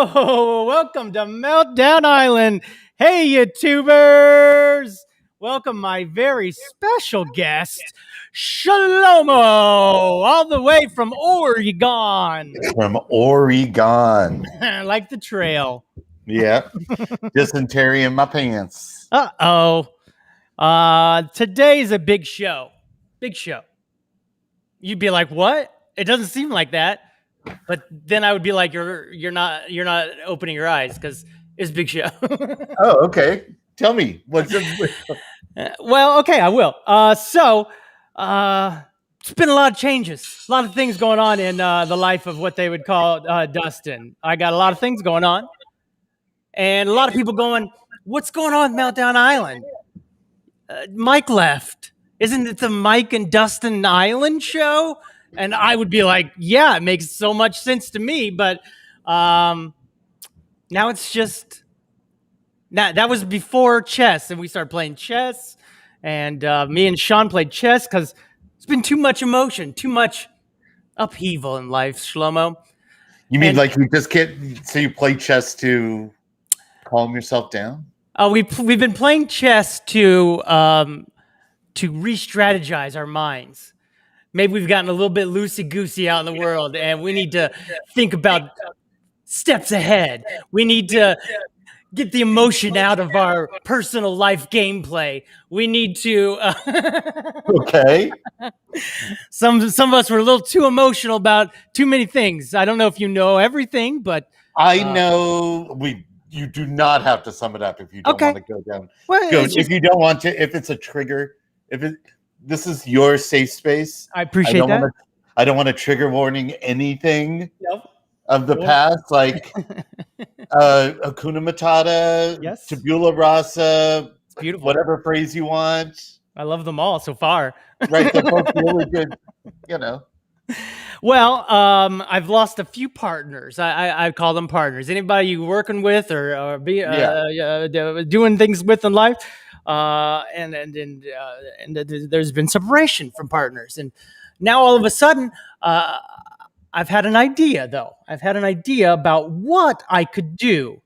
Yo, welcome to Meltdown Island. Hey, YouTubers. Welcome my very special guest, Scholmo, all the way from Oregon. From Oregon. Like the trail. Yeah. Dysentery in my pants. Uh-oh. Today's a big show. Big show. You'd be like, what? It doesn't seem like that. But then I would be like, you're not opening your eyes because it's a big show. Oh, okay. Tell me. What's it? Well, okay, I will. It's been a lot of changes, a lot of things going on in the life of what they would call Dustin. I got a lot of things going on, and a lot of people going, "What's going on, Meltdown Island?" Mike left. Isn't it the Mike and Dustin Island show? And I would be like, "Yeah, it makes so much sense to me." But now it's just. That was before chess, and we started playing chess, and me and Sean played chess because it's been too much emotion, too much upheaval in life, Scholmo. You mean like you just can't? So you play chess to calm yourself down? We've been playing chess to re-strategize our minds. Maybe we've gotten a little bit loosey-goosey out in the world, and we need to think about steps ahead. We need to get the emotion out of our personal life gameplay. We need to. Okay. Some of us were a little too emotional about too many things. I don't know if you know everything, but I know you do not have to sum it up if you don't want to go down. Well, if you don't want to, if it's a trigger, this is your safe space. I appreciate that. I don't want to trigger warning anything. Nope. Of the past, like Hakuna Matata, yes, Tabula Rasa, it's beautiful. Whatever phrase you want. I love them all so far. Right, they're both really good, you know. Well, I've lost a few partners. I call them partners. Anybody you working with or doing things with in life, and there's been separation from partners, and now all of a sudden, I've had an idea, though. I've had an idea about what I could do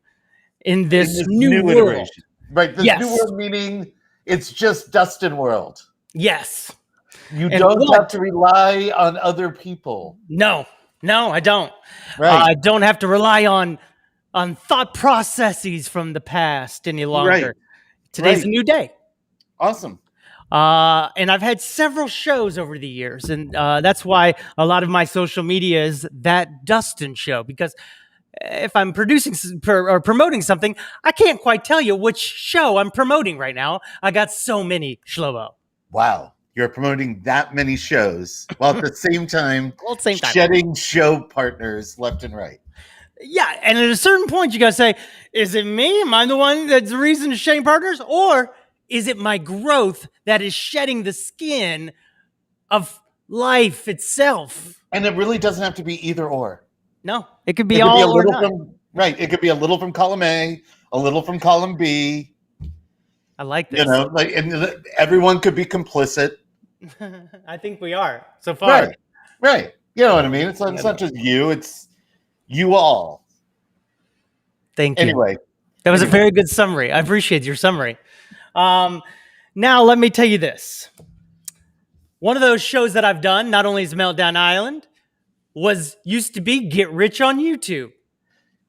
in this new world. Iteration. Right, this new world meaning it's just Dustin world. Yes. You don't have to rely on other people. No, I don't. Right. I don't have to rely on thought processes from the past any longer. Right. Today's a new day. Awesome. And I've had several shows over the years, and that's why a lot of my social media is That Dustin Show, because if I'm producing or promoting something, I can't quite tell you which show I'm promoting right now. I got so many, Shlomo. Wow. You're promoting that many shows while at the same time, time shedding show partners left and right. Yeah, and at a certain point, you got to say, is it me? Am I the one that's the reason to shedding partners? Or is it my growth that is shedding the skin of life itself? And it really doesn't have to be either or. No, it could be all or none. Right. It could be a little from column A, a little from column B. I like this. You know, like, and everyone could be complicit. I think we are so far. Right. You know what I mean? It's not just you. It's you all. Thank you. Anyway. That was a very good summary. I appreciate your summary. Now, let me tell you this. One of those shows that I've done, not only is Meltdown Island, used to be Get Rich on YouTube.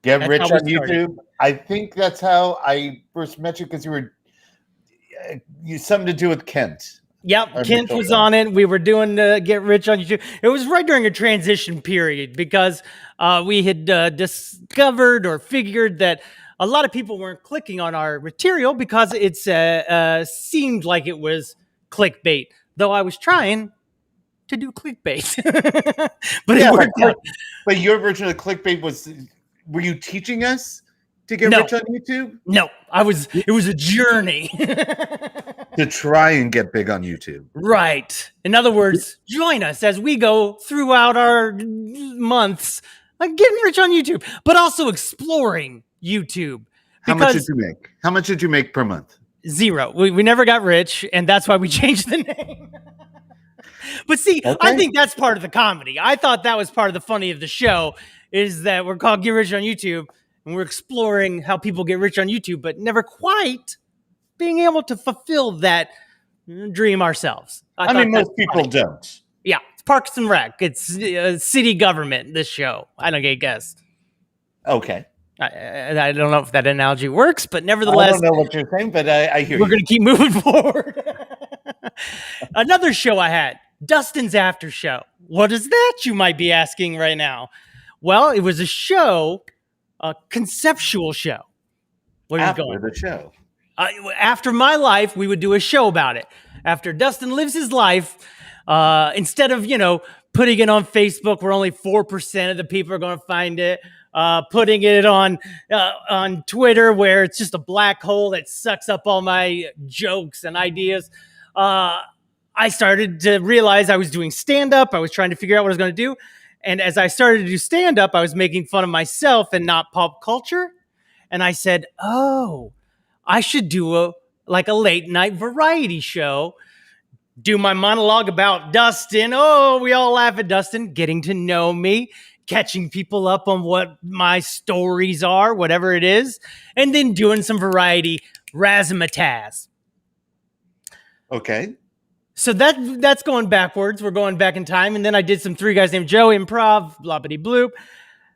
Get Rich on YouTube? I think that's how I first met you, because you something to do with Kent. Yep, Kent was on it. We were doing Get Rich on YouTube. It was right during a transition period because we had discovered or figured that a lot of people weren't clicking on our material because it seemed like it was clickbait. Though I was trying to do clickbait, but it worked out. But your version of clickbait was, were you teaching us to get rich on YouTube? No, it was a journey to try and get big on YouTube. Right. In other words, join us as we go throughout our months, like getting rich on YouTube, but also exploring YouTube. How much did you make? How much did you make per month? 0. We never got rich, and that's why we changed the name. But see, I think that's part of the comedy. I thought that was part of the funny of the show, is that we're called Get Rich on YouTube. and we're exploring how people get rich on YouTube, but never quite being able to fulfill that dream ourselves. I mean, most people don't. Yeah, it's Parks and Rec. It's city government, this show. I don't get a guess. Okay. I don't know if that analogy works, but nevertheless. I don't know what you're saying, but I hear you. We're going to keep moving forward. Another show I had, Dustin's After Show. What is that, you might be asking right now? Well, it was a show, a conceptual show. Where are you going? After the show. After my life, we would do a show about it. After Dustin lives his life, instead of, putting it on Facebook where only 4% of the people are going to find it, putting it on Twitter where it's just a black hole that sucks up all my jokes and ideas, I started to realize I was doing stand-up. I was trying to figure out what I was going to do. And as I started to do stand-up, I was making fun of myself and not pop culture. And I said, oh, I should do a late night variety show, do my monologue about Dustin. Oh, we all laugh at Dustin, getting to know me, catching people up on what my stories are, whatever it is, and then doing some variety razzmatazz. Okay. So that's going backwards. We're going back in time. And then I did some Three Guys Named Joe improv, bloppity bloop.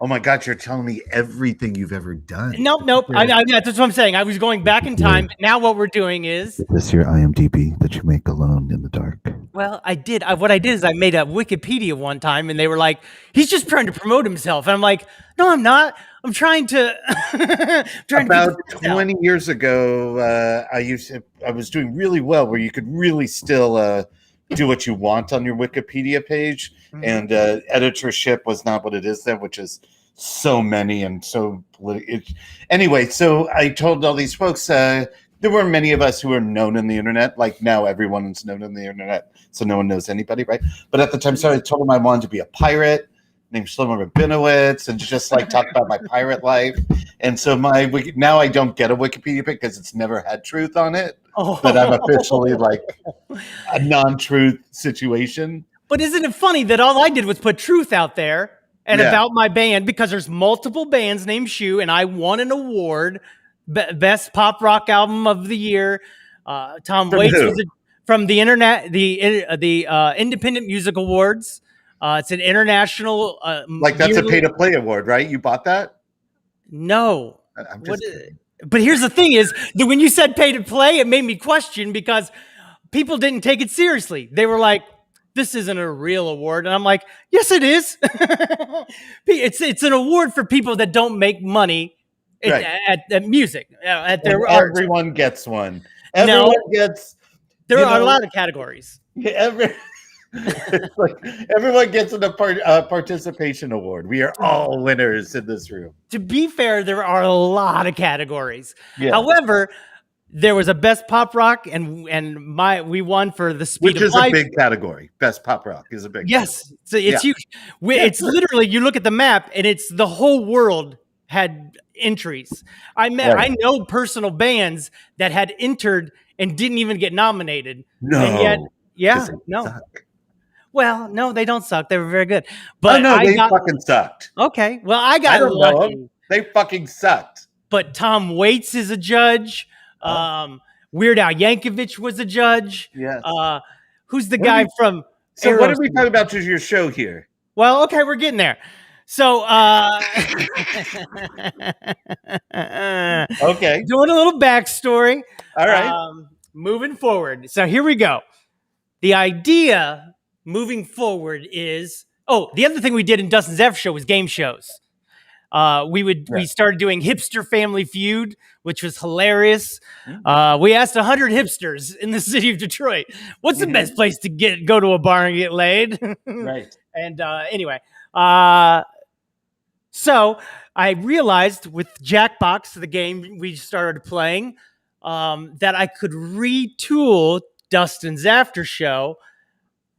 Oh my God, you're telling me everything you've ever done. Nope. That's what I'm saying. I was going back in time. Now what we're doing is... Is this your IMDb that you make alone in the dark? Well, I did. What I did is I made a Wikipedia one time, and they were like, he's just trying to promote himself. And I'm like, no, I'm not. I'm trying to... About 20 years ago, I was doing really well where you could really still do what you want on your Wikipedia page. Mm-hmm. And editorship was not what it is then, which is so many and so political. Anyway, so I told all these folks, there were many of us who are known in the internet. Like now everyone's known in the internet, so no one knows anybody, right? But at the time, so I told them I wanted to be a pirate named Scholmo Rabinowitz and just talk about my pirate life. And so now I don't get a Wikipedia page because it's never had truth on it. Oh. But I'm officially a non-truth situation. But isn't it funny that all I did was put truth out there and about my band, because there's multiple bands named Shoe, and I won an award, best pop rock album of the year. Tom Waits was from the internet, the Independent Music Awards. It's an international that's a pay-to-play award, right? You bought that? No. I'm just kidding. But here's the thing is that when you said pay-to-play, it made me question because people didn't take it seriously. They were like, this isn't a real award. And I'm like, yes, it is. It's an award for people that don't make money at music, at their art. Everyone gets one. Everyone gets. There are a lot of categories. It's everyone gets a participation award. We are all winners in this room. To be fair, there are a lot of categories. Yeah. However, there was a best pop rock, and we won for the Speed of Life. Which is a big category. Best pop rock is a big category. So it's huge. It's literally, you look at the map, and it's the whole world had entries. I know personal bands that had entered and didn't even get nominated. No. And yet, no. Suck. Well, no, they don't suck. They were very good. But they fucking sucked. Okay. Well, I got lucky. They fucking sucked. But Tom Waits is a judge. Weird Al Yankovic was a judge. Yes. Who's the guy from... So what are we talking about to your show here? Well, okay, we're getting there. So, okay. Doing a little backstory. All right. Moving forward. So here we go. The idea moving forward is... Oh, the other thing we did in Dustin's After Show was game shows. We started doing Hipster Family Feud, which was hilarious. We asked 100 hipsters in the city of Detroit, what's the best place to go to a bar and get laid? Right. And anyway, so I realized with Jackbox, the game we started playing, that I could retool Dustin's After Show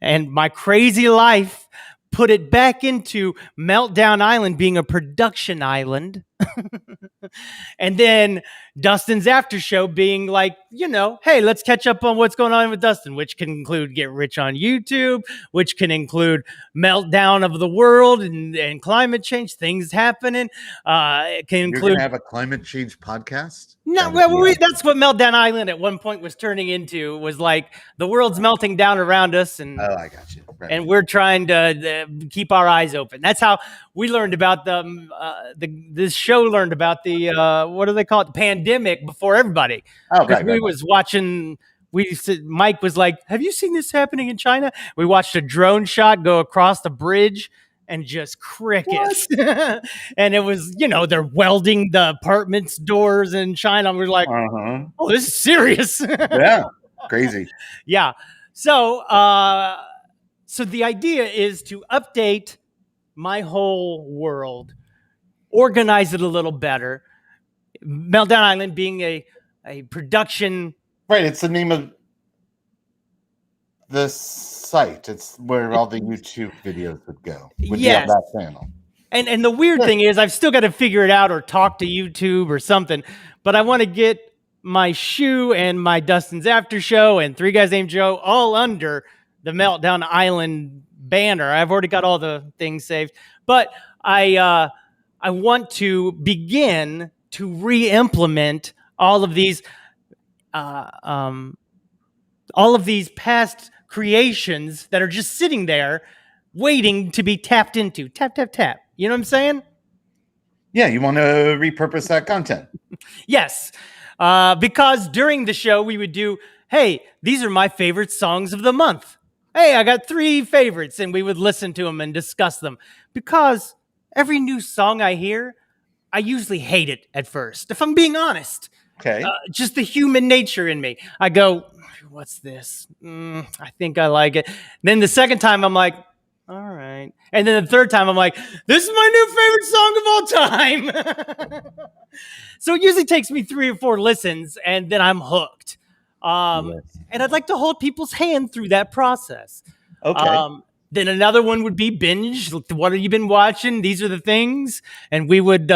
and my crazy life, put it back into Meltdown Island being a production island, and then Dustin's after show being like, hey, let's catch up on what's going on with Dustin, which can include Get Rich on YouTube, which can include Meltdown of the world and climate change, things happening. It can include. You're going to have a climate change podcast? No, that's what Meltdown Island at one point was turning into, was like the world's melting down around us. And I got you. Right. And we're trying to keep our eyes open. That's how we learned about this show learned about the, what do they call it? The pandemic before everybody. Oh, right. We was watching, Mike was like, have you seen this happening in China? We watched a drone shot go across the bridge and just crickets. And it was, they're welding the apartments doors in China. We're like, oh, this is serious. Yeah, crazy. Yeah. So the idea is to update my whole world, organize it a little better. Meltdown Island being a production. Right. It's the name of the site. It's where all the YouTube videos would go. Yes. That channel. And the weird thing is I've still got to figure it out or talk to YouTube or something, but I want to get my shoe and my Dustin's After Show and Three Guys Named Joe all under the Meltdown Island banner. I've already got all the things saved, but I want to begin to re-implement all of these past creations that are just sitting there waiting to be tapped into. Tap, tap, tap. You know what I'm saying? Yeah, you want to repurpose that content. Yes. Because during the show, we would do, hey, these are my favorite songs of the month. Hey, I got 3 favorites, and we would listen to them and discuss them. Because every new song I hear, I usually hate it at first, if I'm being honest. Okay. Just the human nature in me. I go, what's this? I think I like it. Then the second time, I'm like, all right. And then the third time, I'm like, this is my new favorite song of all time. So it usually takes me 3 or 4 listens, and then I'm hooked. And I'd like to hold people's hand through that process. Okay. Then another one would be binge. What have you been watching? These are the things. And we would,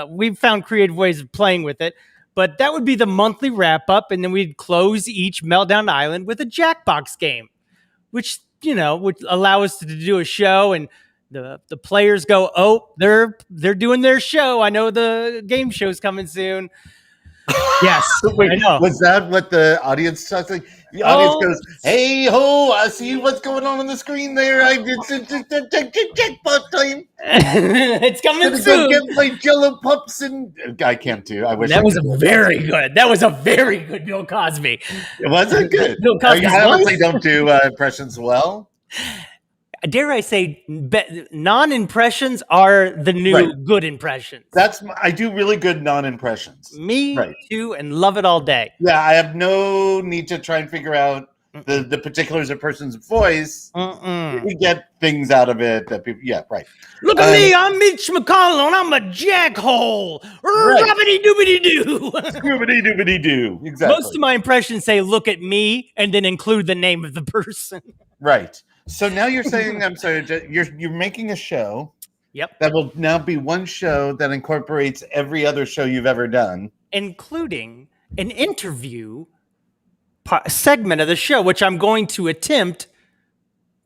we've found creative ways of playing with it. But that would be the monthly wrap up. And then we'd close each Meltdown Island with a Jackbox game, which, would allow us to do a show. And the players go, oh, they're doing their show. I know the game show's coming soon. Yes. Wait, I know. was that what the audience talks like? The audience goes, hey ho, I see what's going on the screen there. I did jackpot time. It's coming soon. Go get my Jello pups and I can't do. I wish that was very good. That was a very good Bill Cosby. Was it good? Bill Cosby's I honestly don't do impressions well. Dare I say, non-impressions are the new good impressions. I do really good non-impressions. Me too, and love it all day. Yeah, I have no need to try and figure out the particulars of a person's voice. We get things out of it that people. Yeah, right. Look at me, I'm Mitch McConnell, and I'm a jackhole. Rubbity doobity doo. Doobity doobity doo. Exactly. Most of my impressions say "look at me" and then include the name of the person. Right. So now you're saying, I'm sorry, you're making a show. Yep. That will now be one show that incorporates every other show you've ever done, including an interview segment of the show, which I'm going to attempt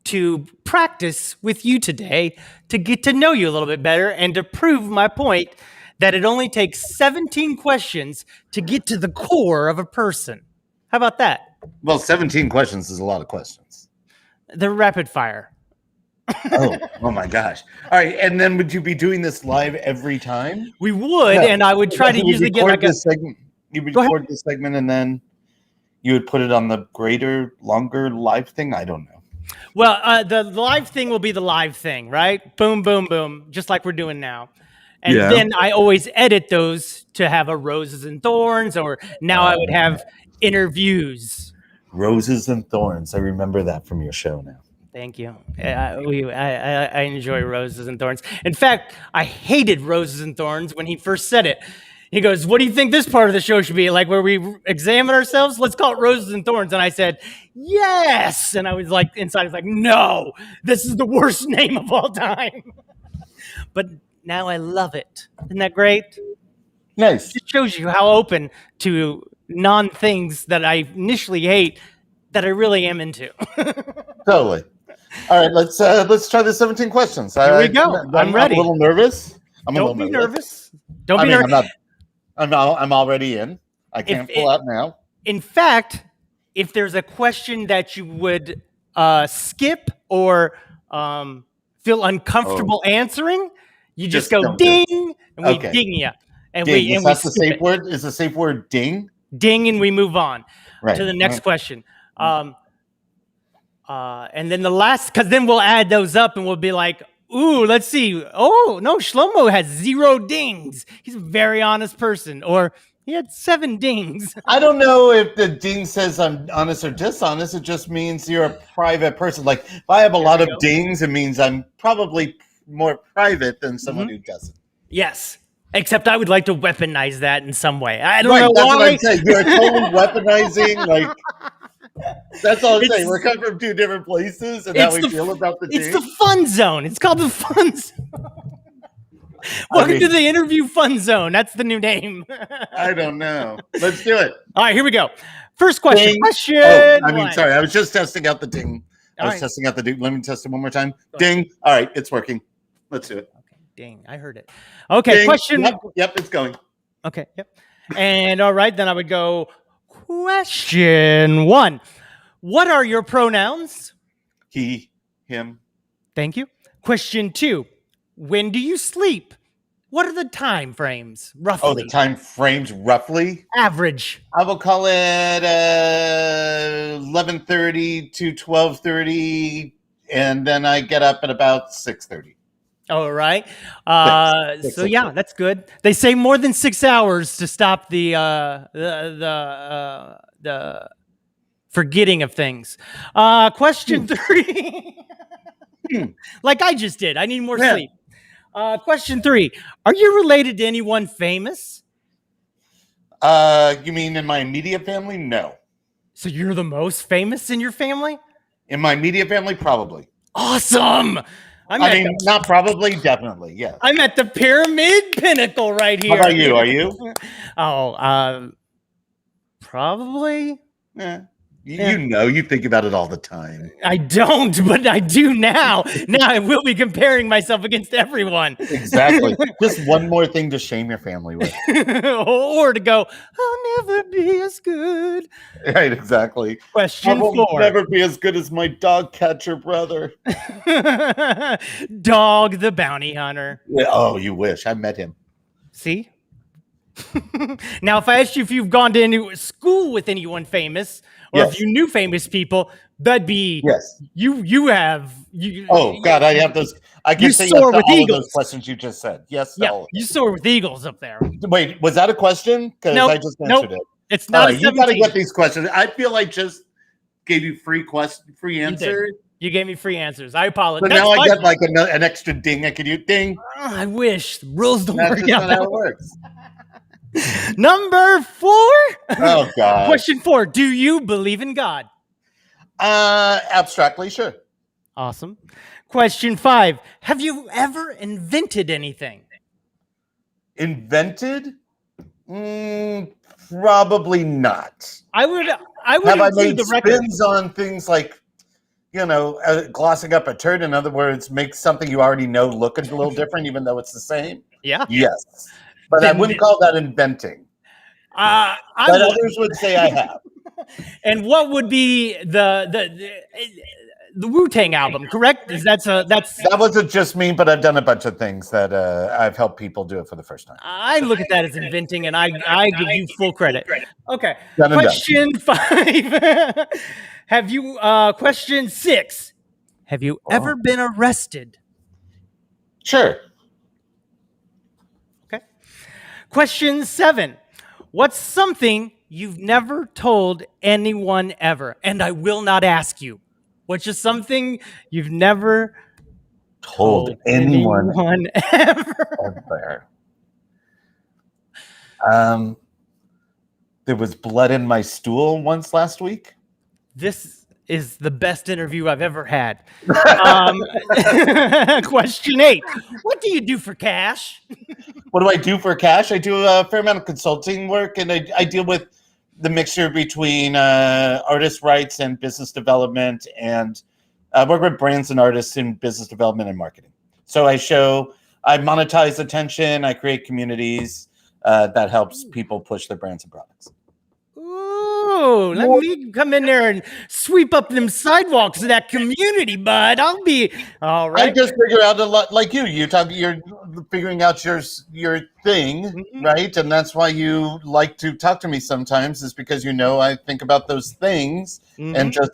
to practice with you today to get to know you a little bit better and to prove my point that it only takes 17 questions to get to the core of a person. How about that? Well, 17 questions is a lot of questions. They're rapid fire. Oh my gosh. All right. And then would you be doing this live every time? We would, and I would try to usually get like this segment. You would record this segment and then you would put it on the longer live thing? I don't know. Well, the live thing will be the live thing, right? Boom, boom, boom, just like we're doing now. And then I always edit those to have a Roses and Thorns, or now I would have interviews. Roses and Thorns. I remember that from your show now. Thank you. I enjoy Roses and Thorns. In fact, I hated Roses and Thorns when he first said it. He goes, what do you think this part of the show should be? Like where we examine ourselves? Let's call it Roses and Thorns. And I said, yes. And I was like, inside, I was like, no, this is the worst name of all time. But now I love it. Isn't that great? Nice. It shows you how open to non-things that I initially hate that I really am into. Totally. All right, let's try the 17 questions. Here we go. I'm ready. I'm a little nervous. Don't be nervous. Don't be I mean, nervous. I'm already in. I can't pull out now. In fact, if there's a question that you would skip or feel uncomfortable answering, you just go don't ding, and we Okay. ding you. And Ding. we Is that the skip safe it. word? Is the safe word ding? Ding, and we move on Right. to the next question. And then the last, because then we'll add those up and we'll be like, ooh, let's see. Oh, no, Scholmo has 0 dings. He's a very honest person. Or he had 7 dings. I don't know if the ding says I'm honest or dishonest. It just means you're a private person. Like if I have a lot of dings, it means I'm probably more private than someone who doesn't. Yes. Except I would like to weaponize that in some way. I don't know that's why. what I'm saying. You're totally weaponizing. Like that's all I'm saying. We're coming from 2 different places, and how we feel about the ding. It's the fun zone. It's called the fun zone. Welcome to the interview fun zone. That's the new name. I don't know. Let's do it. All right, here we go. First question. Ding. Question. Sorry. I was just testing out the ding. I was testing out the ding. Let me test it one more time. Ding. All right, it's working. Let's do it. Okay, ding. I heard it. Okay, ding. question. Yep, it's going. Okay, yep. And all right, then I would go question 1. What are your pronouns? He, him. Thank you. Question 2. When do you sleep? What are the time frames, roughly? Oh, the time frames, roughly? Average. I will call it 11:30 to 12:30, and then I get up at about 6:30. All right. Six, So yeah, that's good. They say more than 6 hours to stop the forgetting of things. Question 3. Like I just did. I need more sleep. Question 3. Are you related to anyone famous? You mean in my immediate family? No. So you're the most famous in your family? In my immediate family, probably. Awesome. Not probably, definitely, yeah. I'm at the pyramid pinnacle right here. How about you? Are you? Probably. Yeah. You think about it all the time. I don't, but I do now. Now I will be comparing myself against everyone. Exactly. Just one more thing to shame your family with. Or to go, I'll never be as good. Right, exactly. Question 4. I'll never be as good as my dog catcher brother. Dog the bounty hunter. Yeah, oh, you wish. I met him. See? Now, if I asked you if you've gone to any school with anyone famous, or if you knew famous people, that'd be you have. Oh God, I have those. I can say yes to all of those questions you just said. Yes, to all of them. You soar with eagles up there. Wait, was that a question? Because I just answered it. It's not. You got to get these questions. I feel I just gave you free answer. You gave me free answers. I apologize. So now I get like an extra ding. I could use ding. I wish the rules don't work out. That's not how it works. Number 4. Oh God. Question 4. Do you believe in God? Abstractly, sure. Awesome. Question 5. Have you ever invented anything? Invented? Probably not. I would Have I made the spins on things like, glossing up a turd? In other words, make something you already know look a little different, even though it's the same? Yeah. Yes. But I wouldn't call that inventing. But others would say I have. And what would be the Wu-Tang album? Correct? That wasn't just me, but I've done a bunch of things that I've helped people do it for the first time. I look at that as inventing, and I give you full credit. Okay. Done Question 5. Have you? Question 6. Have you ever been arrested? Sure. Okay. Question 7. What's something you've never told anyone ever? And I will not ask you. What's just something you've never told anyone ever? There was blood in my stool once last week. This is the best interview I've ever had. Question 8. What do you do for cash? What do I do for cash? I do a fair amount of consulting work, and I deal with the mixture between artist rights and business development, and work with brands and artists in business development and marketing. So I monetize attention, I create communities that helps people push their brands and products. Ooh, let me come in there and sweep up them sidewalks of that community, bud. I'll be all right. I just figure out a lot, like you're figuring out your thing, right? And that's why you like to talk to me sometimes, is because I think about those things and just,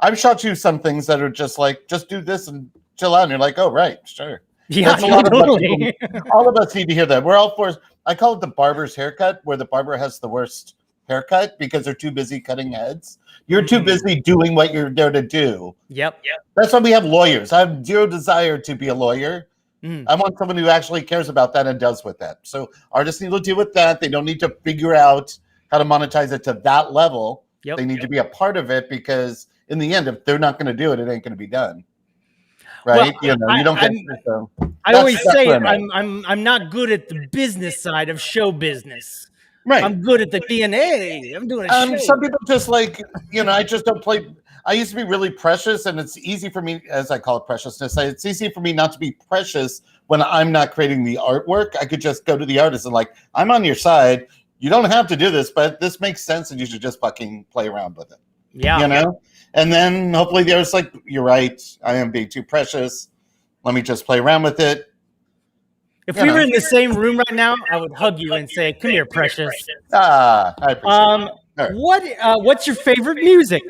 I've shot you some things that are just like, just do this and chill out. And you're like, oh, right, sure. Yeah, totally. All of us need to hear that. We're all for, I call it the barber's haircut, where the barber has the worst haircut because they're too busy cutting heads. You're too busy doing what you're there to do. Yep. That's why we have lawyers. I have zero desire to be a lawyer. I want someone who actually cares about that and does with that. So artists need to deal with that. They don't need to figure out how to monetize it to that level. They need to be a part of it, because in the end, if they're not going to do it, it ain't going to be done. Right? Well, you don't get. I always say I'm not good at the business side of show business. Right. I'm good at the DNA. I'm doing a show. Some people just like, I just don't play. I used to be really precious, and it's easy for me, as I call it preciousness. It's easy for me not to be precious when I'm not creating the artwork. I could just go to the artist and like, I'm on your side. You don't have to do this, but this makes sense, and you should just fucking play around with it. Yeah. And then hopefully the artist's like, you're right. I am being too precious. Let me just play around with it. If we were in the same room right now, I would hug you and say, "Come here, precious." I appreciate it. What's your favorite music?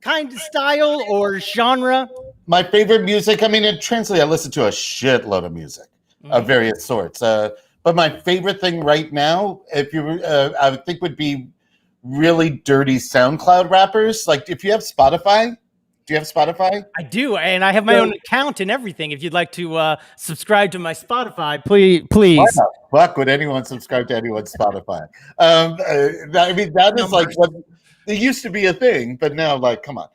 Kind of style or genre? My favorite music, it translates. I listen to a shitload of music of various sorts. But my favorite thing right now, I would think, would be really dirty SoundCloud rappers. Like, if you have Spotify. Do you have Spotify? I do, and I have my own account and everything. If you'd like to subscribe to my Spotify, please. Why the fuck would anyone subscribe to anyone's Spotify? That is like what it used to be a thing, but now, like, come on.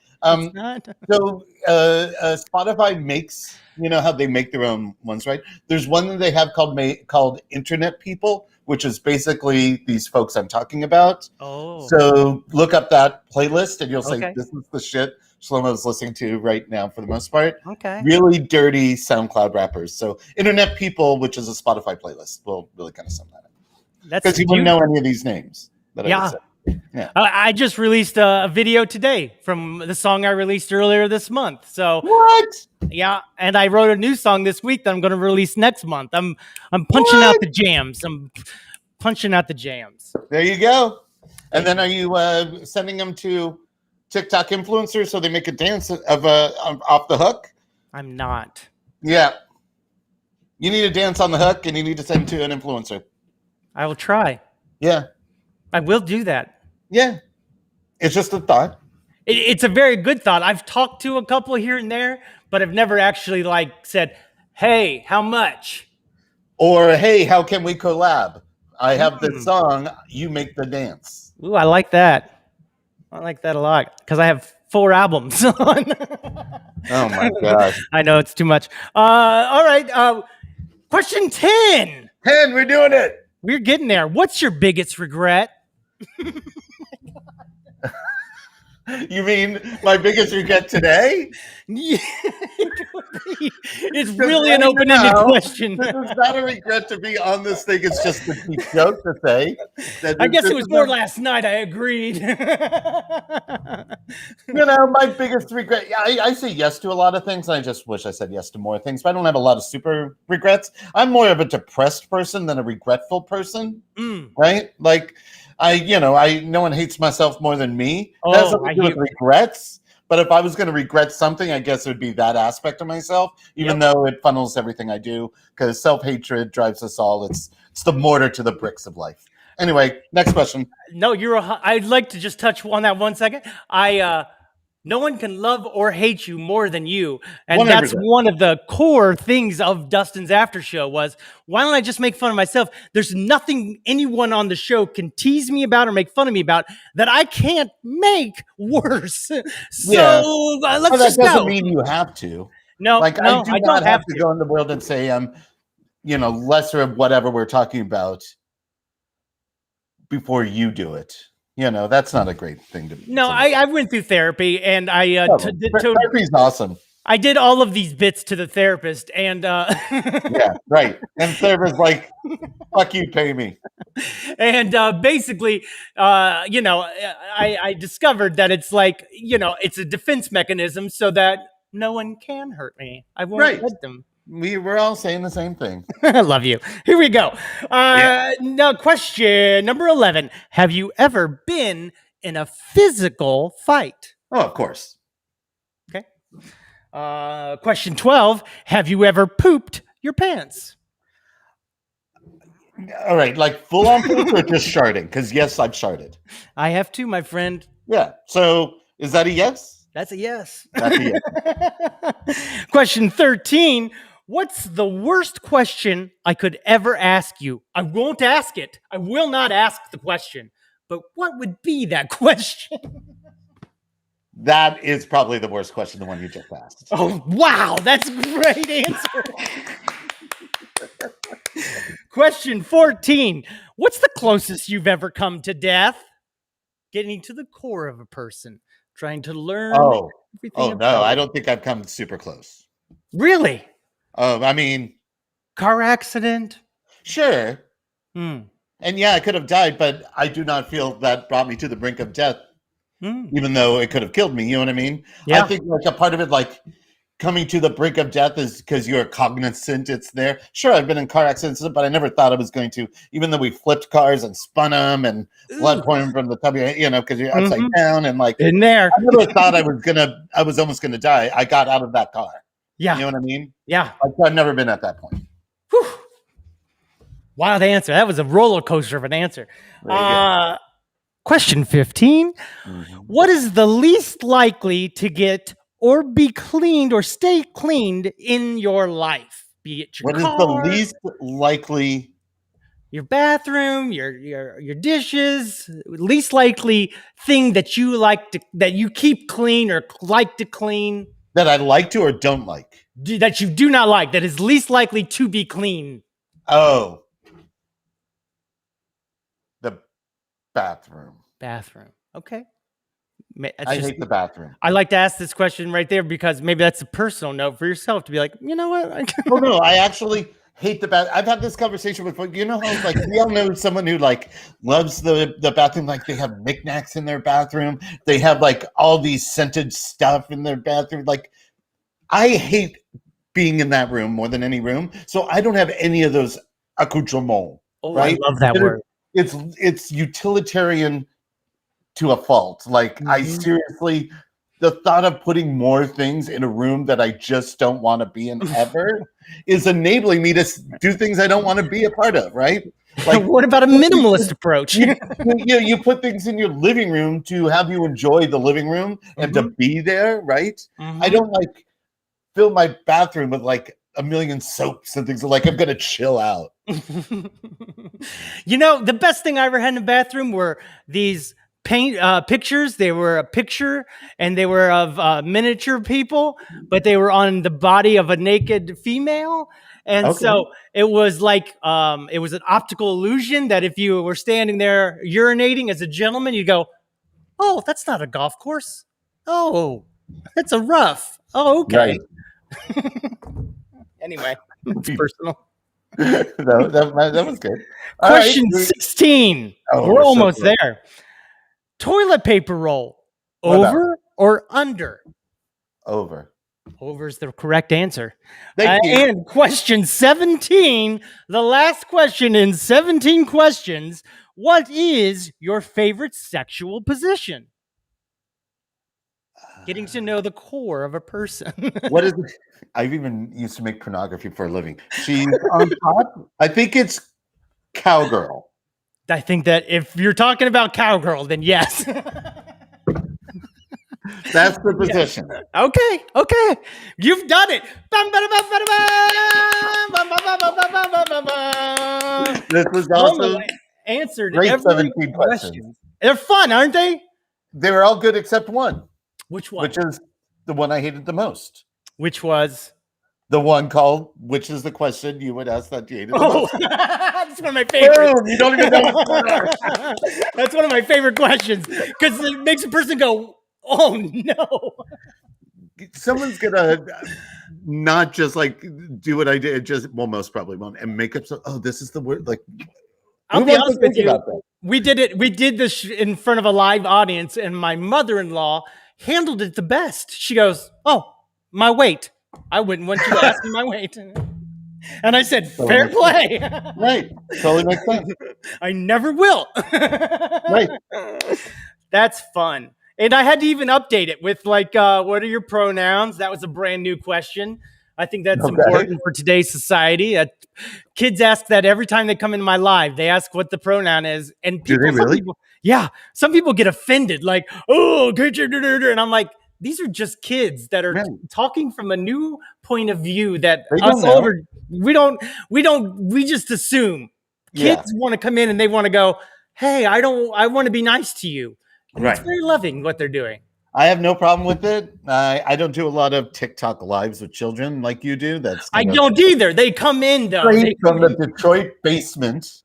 So Spotify makes, how they make their own ones, right? There's one that they have called Internet People, which is basically these folks I'm talking about. Oh. So look up that playlist, and you'll say, this is the shit Scholmo is listening to right now for the most part. Okay. Really dirty SoundCloud rappers. So Internet People, which is a Spotify playlist, will really kind of sum that up. Because you wouldn't know any of these names. I just released a video today from the song I released earlier this month. So what? Yeah, and I wrote a new song this week that I'm going to release next month. I'm punching out the jams. There you go. And then are you sending them to TikTok influencers so they make a dance of off the hook? I'm not. Yeah. You need a dance on the hook, and you need to send to an influencer. I will try. Yeah. I will do that. Yeah. It's just a thought. It's a very good thought. I've talked to a couple here and there, but I've never actually said, "Hey, how much?" Or, "Hey, how can we collab? I have this song. You make the dance." Ooh, I like that. I like that a lot because I have 4 albums on. Oh my gosh. I know it's too much. All right. Question 10. 10, we're doing it. We're getting there. What's your biggest regret? You mean my biggest regret today? Yeah, it's really an open-ended question. This is not a regret to be on this thing. It's just a cheap joke to say. I guess it was more last night. I agreed. My biggest regret, I say yes to a lot of things. And I just wish I said yes to more things. But I don't have a lot of super regrets. I'm more of a depressed person than a regretful person. Right? Like, no one hates myself more than me. That has nothing to do with regrets. But if I was going to regret something, I guess it would be that aspect of myself, even though it funnels everything I do, because self-hatred drives us all. It's the mortar to the bricks of life. Anyway, next question. No, I'd like to just touch on that 1 second. No one can love or hate you more than you. And 100%. that's one of the core things of Dustin's after show was, why don't I just make fun of myself? There's nothing anyone on the show can tease me about or make fun of me about that I can't make worse. So let's just that doesn't go. mean you have to. No, Like, no, I do I not don't have to go in the world and say I'm, lesser of whatever we're talking about before you do it. That's not a great thing to. No, I went through therapy, and therapy's awesome. I did all of these bits to the therapist, and yeah, right. And therapist's like, "Fuck you, pay me." And basically, I discovered that it's like, it's a defense mechanism so that no one can hurt me. I won't let them. We're all saying the same thing. I love you. Here we go. Now, question number 11. Have you ever been in a physical fight? Oh, of course. Okay. Question 12. Have you ever pooped your pants? All right, like full on poop or just sharding? Because yes, I've sharded. I have too, my friend. Yeah. So is that a yes? That's a yes. That's a yes. Question 13. What's the worst question I could ever ask you? I won't ask it. I will not ask the question. But what would be that question? That is probably the worst question, the one you just asked. Oh, wow. That's a great answer. Question 14. What's the closest you've ever come to death? Getting to the core of a person. Trying to learn everything about no. I don't think I've come super close. Really? I mean, car accident? Sure. Mm. And yeah, I could have died, but I do not feel that brought me to the brink of death, even though it could have killed me. You know what I mean? Yeah. I think like a part of it, like coming to the brink of death is because you're cognizant it's there. Sure, I've been in car accidents, but I never thought I was going to, even though we flipped cars and spun them and blood pouring from the top of your head, because you're upside down and like in there. I never thought I was almost going to die. I got out of that car. Yeah. You know what I mean? Yeah. I've never been at that point. Whew. Wild answer. That was a roller coaster of an answer. Question 15. What is the least likely to get or be cleaned or stay cleaned in your life? Be it your car, What is the least likely? Your bathroom, your dishes, least likely thing that you that you keep clean or like to clean. That I like to or don't like? That you do not like, that is least likely to be clean. Oh. The bathroom. Bathroom. Okay. I hate the bathroom. I like to ask this question right there because maybe that's a personal note for yourself to be like, you know what? Oh, no, I actually hate the bathroom. I've had this conversation with, how like we all know someone who like loves the bathroom. Like they have knickknacks in their bathroom. They have like all these scented stuff in their bathroom. Like I hate being in that room more than any room. So I don't have any of those accoutrements. Right? I love that word. It's utilitarian to a fault. Like I seriously, the thought of putting more things in a room that I just don't want to be in ever is enabling me to do things I don't want to be a part of, right? Like, what about a minimalist approach? You put things in your living room to have you enjoy the living room and to be there, right? I don't like fill my bathroom with like a million soaps and things like I'm gonna chill out. The best thing I ever had in the bathroom were these paint pictures. They were a picture and they were of miniature people, but they were on the body of a naked female. And so it was like it was an optical illusion that if you were standing there urinating as a gentleman, you go, oh, that's not a golf course. Oh, that's a rough. Oh, okay. Right. Anyway, it's personal. that was good. Question 16. We're almost there. Toilet paper roll. Over or under? Over. Over is the correct answer. Thank you. And question 17, the last question in 17 questions. What is your favorite sexual position? Getting to know the core of a person. What is it? I've even used to make pornography for a living. She's on top. I think it's cowgirl. I think that if you're talking about cowgirl, then yes. That's the position. Okay. You've done it. This was Scholmo also answered great every 17 questions. question. They're fun, aren't they? They were all good except one. Which one? Which is the one I hated the most. Which was? The one called, which is the question you would ask that you hated the most. That's one of my favorites. Boom, you don't even know. That's one of my favorite questions because it makes a person go, "Oh no!" Someone's gonna not just like do what I did, just most probably won't, and make up. This is the word. Like, I'll be honest with you. We did it. We did this in front of a live audience, and my mother-in-law handled it the best. She goes, "Oh, my weight. I wouldn't want you to ask me my weight." And I said, "Fair play." Right. Totally makes sense. I never will. Right. That's fun. And I had to even update it with like, what are your pronouns? That was a brand new question. I think that's important for today's society. Kids ask that every time they come into my live. They ask what the pronoun is. And people, do they really? Some people get offended, like, "Oh, and I'm like, these are just kids that are talking from a new point of view that us older, we just assume. Kids want to come in and they want to go, "Hey, I want to be nice to you." And it's very loving what they're doing. I have no problem with it. I don't do a lot of TikTok lives with children like you do. I don't either. They come in though. From the Detroit basement.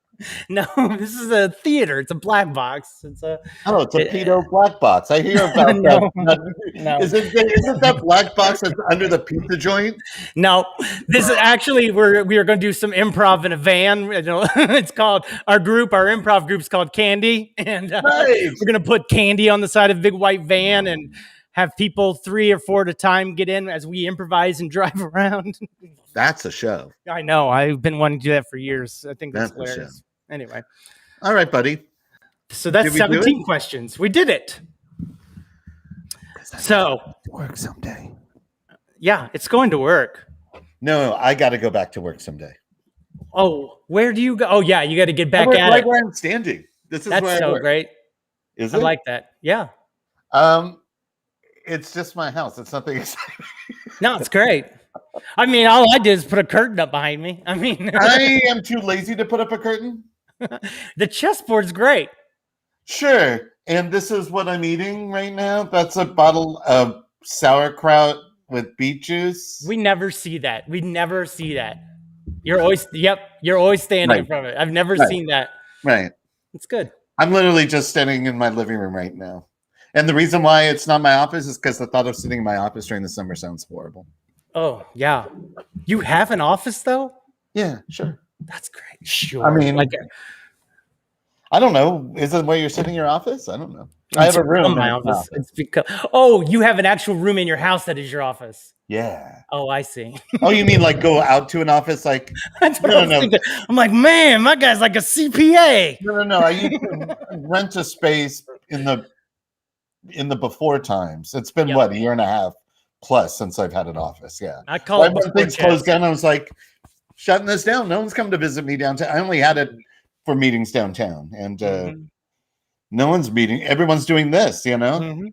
No, this is a theater. It's a black box. It's a pedo black box. I hear about that. No. Isn't that black box that's under the pizza joint? No, this is actually we are going to do some improv in a van. It's called our improv group's called Candy, and we're going to put candy on the side of a big white van and have people 3 or 4 at a time get in as we improvise and drive around. That's a show. I know. I've been wanting to do that for years. I think that's hilarious. Anyway. All right, buddy. So that's 17 questions. We did it. So work someday. Yeah, it's going to work. No, I got to go back to work someday. Oh, where do you go? Oh, yeah, you got to get back at it. Where I'm standing. That's so great. Is it? I like that. Yeah. It's just my house. It's nothing exciting. No, it's great. I mean, all I did is put a curtain up behind me. I mean, I am too lazy to put up a curtain. The chessboard's great. Sure. And this is what I'm eating right now. That's a bottle of sauerkraut with beet juice. We never see that. You're always standing in front of it. I've never seen that. Right. It's good. I'm literally just standing in my living room right now. And the reason why it's not my office is because the thought of sitting in my office during the summer sounds horrible. Oh, yeah. You have an office, though? Yeah, sure. That's great. Sure. I mean, I don't know. Is it where you're sitting in your office? I don't know. I have a room in my office. It's because you have an actual room in your house that is your office. Yeah. Oh, I see. Oh, you mean like go out to an office? Like that's what I'm thinking. I'm like, man, my guy's like a CPA. No. I used to rent a space in the before times. It's been what, a year and a half plus since I've had an office. Yeah. I call it when things closed down. I was like, shutting this down. No one's come to visit me downtown. I only had it for meetings downtown, and no one's meeting. Everyone's doing this, Mm-hmm.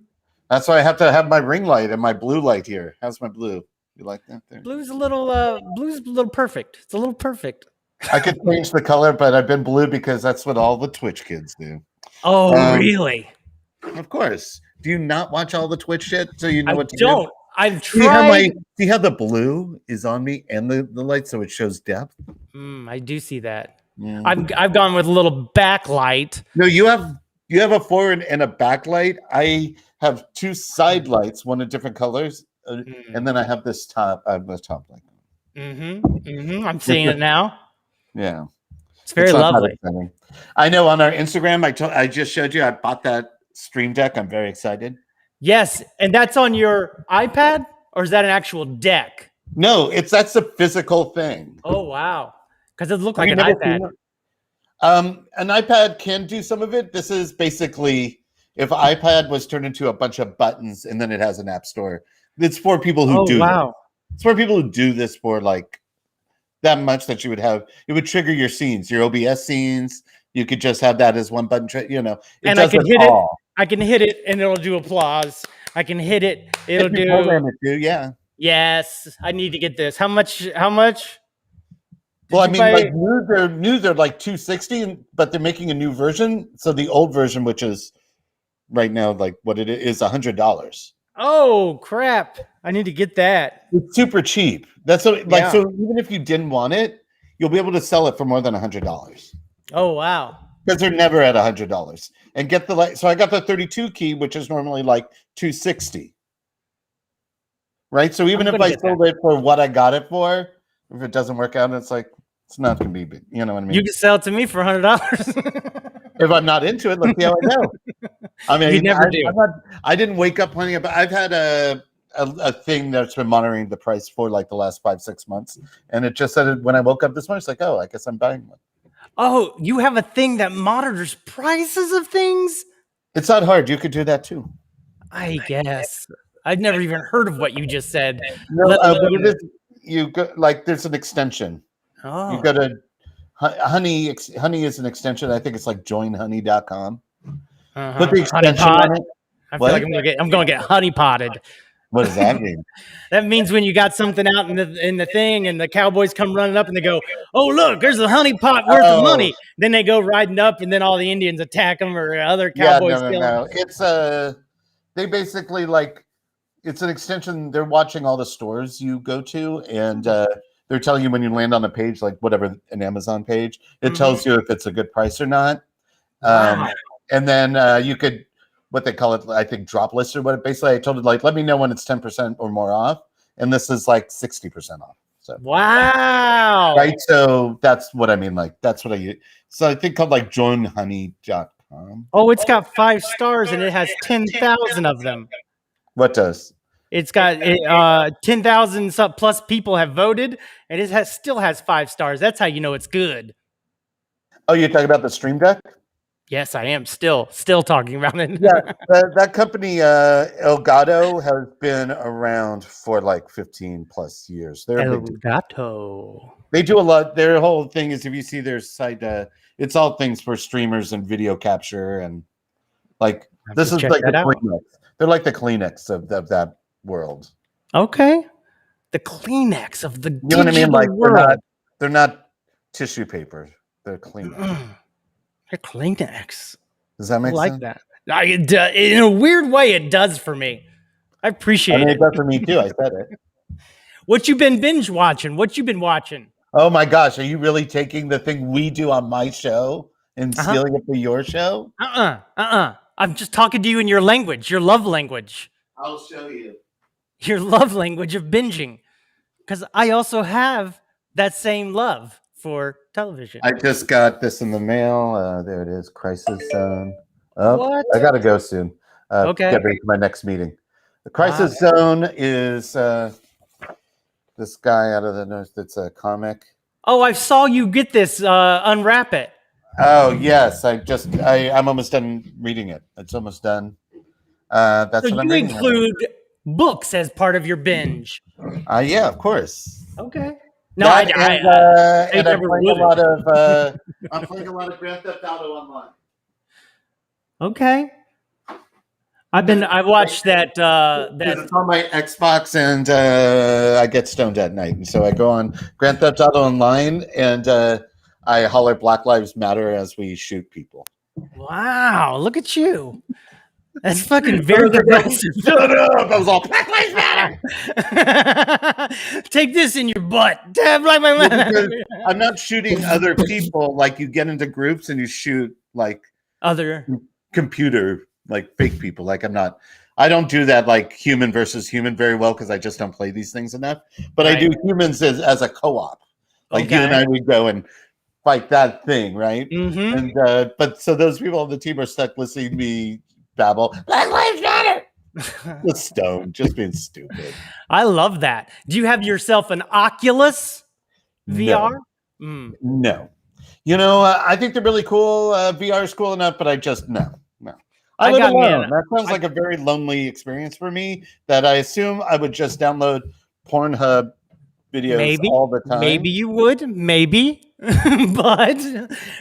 That's why I have to have my ring light and my blue light here. How's my blue? You like that? There? Blue's a little perfect. It's a little perfect. I could change the color, but I've been blue because that's what all the Twitch kids do. Oh, really? Of course. Do you not watch all the Twitch shit so you know what to do? I've tried. See how the blue is on me and the light, so it shows depth? I do see that. I've gone with a little backlight. No, you have a forward and a backlight. I have 2 side lights, one in different colors, and then I have this top. The top light. I'm seeing it now. Yeah, it's very lovely. I know. On our Instagram, I just showed you. I bought that Stream Deck. I'm very excited. Yes, and that's on your iPad, or is that an actual deck? No, that's a physical thing. Oh wow, because it looked like an iPad. An iPad can do some of it. This is basically if iPad was turned into a bunch of buttons and then it has an app store. It's for people who do. Wow. It's for people who do this for like that much that you would have. It would trigger your scenes, your OBS scenes. You could just have that as one button. It and does I can hit all. I can hit it and it'll do applause. I can hit it. It'll If you program do. it too, yeah. Yes, I need to get this. How much? How much? Well, I you mean, buy- like new, they're like 260, but they're making a new version. So the old version, which is right now like what it is, $100. Oh crap! I need to get that. It's super cheap. That's so like Yeah. so even if you didn't want it, you'll be able to sell it for more than $100 Oh wow. because they're never at $100. And get the so I got the 32 key, which is normally like 260. Right. So even I'm if gonna I get sold it for what I got it for, if it doesn't work out, it's like it's not gonna be big. You know what I mean? You can sell it to me for $100. If I'm not into it, let's see how I go. I mean, You never do. I didn't wake up planning, but I've had a thing that's been monitoring the price for like the last 5-6 months, and it just said when I woke up this morning, it's like, oh, I guess I'm buying one. Oh, you have a thing that monitors prices of things? It's not hard. You could do that too. I guess. I'd never even heard of what you just said. No, let but alone- it is, you go like there's an extension. Oh. You go to Honey is an extension. I think it's like joinhoney.com. Put the extension on it. I feel What? like I'm going to get honey potted. What does that mean? That means when you got something out in the thing and the cowboys come running up and they go, oh, look, there's a honey pot worth of money. Then they go riding up and then all the Indians attack them or other cowboys kill them. No. It's they basically like it's an extension. They're watching all the stores you go to, and they're telling you when you land on a page, like whatever an Amazon page, it tells you if it's a good price or not. Wow. And then you could what they call it, I think, drop list or what. Basically, I told it like, let me know when it's 10% or more off, and this is like 60% off. So wow. right. So that's what I mean. Like that's what I use. So I think called like joinhoney.com. Oh, it's got 5 stars and it has 10,000 of them. What does? It's got 10,000 plus people have voted, and it still has 5 stars. That's how you know it's good. Oh, you're talking about the Stream Deck? Yes, I am still talking about it. Yeah, that company, Elgato, has been around for like 15 plus years. They're a big Elgato. They do a lot. Their whole thing is if you see their site, it's all things for streamers and video capture and like this is like the Kleenex. They're like the Kleenex of that world. Okay, the Kleenex of the you know what I mean? Like world. they're not tissue paper. They're Kleenex. They're Kleenex. Does that make sense? That. In a weird way, it does for me. I appreciate it. It does for me too. I said it. What you been binge watching? What you been watching? Oh my gosh, are you really taking the thing we do on my show and stealing it for your show? I'm just talking to you in your language, your love language. I'll show you. Your love language of binging. Because I also have that same love for television. I just got this in the mail. There it is, Crisis Zone. Oh, What? I gotta go soon. Okay. Get ready for my next meeting. The Crisis Zone is this guy out of the north. That's a comic. Oh, I saw you get this. Unwrap it. Oh yes, I'm almost done reading it. It's almost done. That's so what I'm you reading. include books as part of your binge. Yeah, of course. Okay. No, I'm playing a lot of Grand Theft Auto online. Okay. I've watched that It's on my Xbox, and I get stoned at night, and so I go on Grand Theft Auto Online, and I holler Black Lives Matter as we shoot people. Wow, look at you. That's fucking very progressive. Shut up! I was all Black Lives Matter. Take this in your butt. Damn, Black Lives Matter. I'm not shooting other people like you get into groups and you shoot like other computer like fake people. Like I don't do that like human versus human very well because I just don't play these things enough. But right. I do humans as a co-op. Like you and I would go and fight that thing, right? Mm-hmm. And but so those people on the team are stuck listening to me babble. Black Lives Matter. Just stoned, just being stupid. I love that. Do you have yourself an Oculus VR? No. You know, I think they're really cool. VR is cool enough, but I just no. I live alone. That sounds like a very lonely experience for me. That I assume I would just download Pornhub videos all the time. Maybe you would. Maybe. But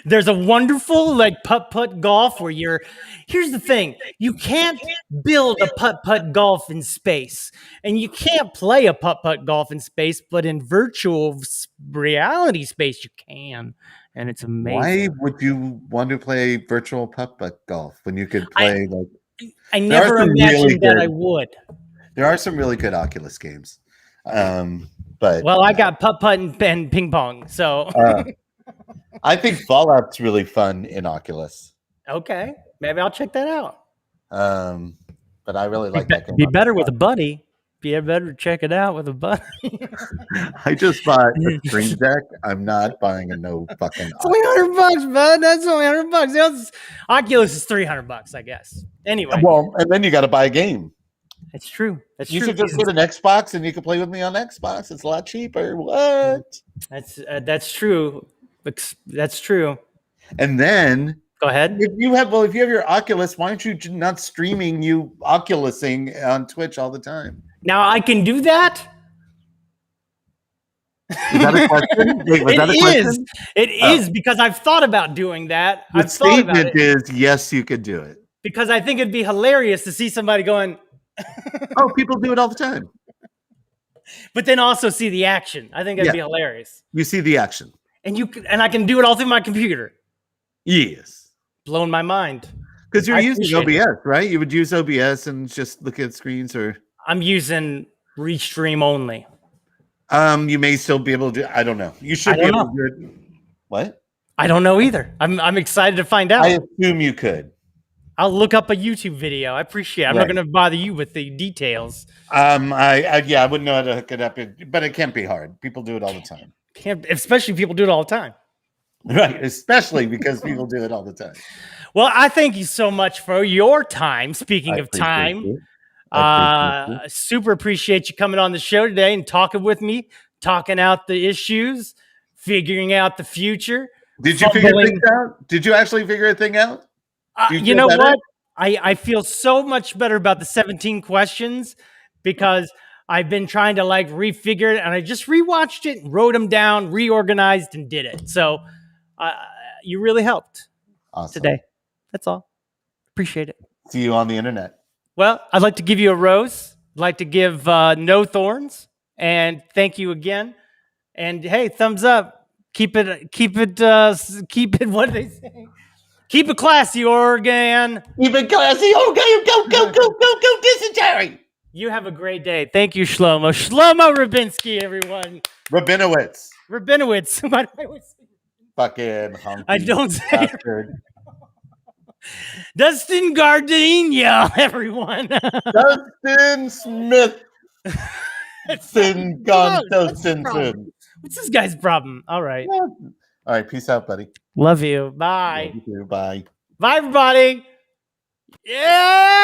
there's a wonderful like putt-putt golf where here's the thing. You can't build a putt-putt golf in space, and you can't play a putt-putt golf in space, but in virtual reality space you can, and it's amazing. Why would you want to play virtual putt-putt golf when you could play I never imagined that I would. There are some really good Oculus games. But well, I got putt-putt and ping pong, so I think Fallout's really fun in Oculus. Okay, maybe I'll check that out. But I really like that game. Be better with a buddy. Be better to check it out with a buddy. I just bought a Stream Deck. I'm not buying a no fucking. It's only $100, bud. That's only $100. Oculus is $300, I guess. Anyway, well, and then you got to buy a game. It's true. That's you true. should just get an Xbox and you can play with me on Xbox. It's a lot cheaper. What? That's true. That's true. And then go ahead. If you have your Oculus, why aren't you not streaming you Oculusing on Twitch all the time? Now I can do that. Is that a question? Wait, was that a question? It is because I've thought about doing that. The statement is yes, you could do it. Because I think it'd be hilarious to see somebody going, oh, people do it all the time. But then also see the action. I think it'd be hilarious. You see the action. And I can do it all through my computer. Yes. Blown my mind. Because you're using OBS, right? You would use OBS and just look at screens, or I'm using Restream only. You may still be able to. I don't know. You should be able to do it. What? I don't know either. I'm excited to find out. I assume you could. I'll look up a YouTube video. I appreciate it. I'm not going to bother you with the details. I wouldn't know how to hook it up, but it can't be hard. People do it all the time. Especially people do it all the time. Right, especially because people do it all the time. Well, I thank you so much for your time. Speaking of time, super appreciate you coming on the show today and talking with me, talking out the issues, figuring out the future. Did you figure things out? Did you actually figure a thing out? You know what? I feel so much better about the 17 questions because I've been trying to refigure it, and I just rewatched it, wrote them down, reorganized, and did it. So you really helped today. That's all. Appreciate it. See you on the internet. Well, I'd like to give you a rose. I'd like to give no thorns, and thank you again. And hey, thumbs up. Keep it. What do they say? Keep it classy, Oregon. Keep it classy, Oregon. Go, dysentery. You have a great day. Thank you, Schlommo. Schlommo Rabinski, everyone. Rabinowitz. Why do I always say fucking honky I don't say Dustin Gardenia, everyone. Dustin Smith. What's this guy's problem? All right. Yeah. All right. Peace out, buddy. Love you. Bye. Love you too. Bye. Bye, everybody. Yeah.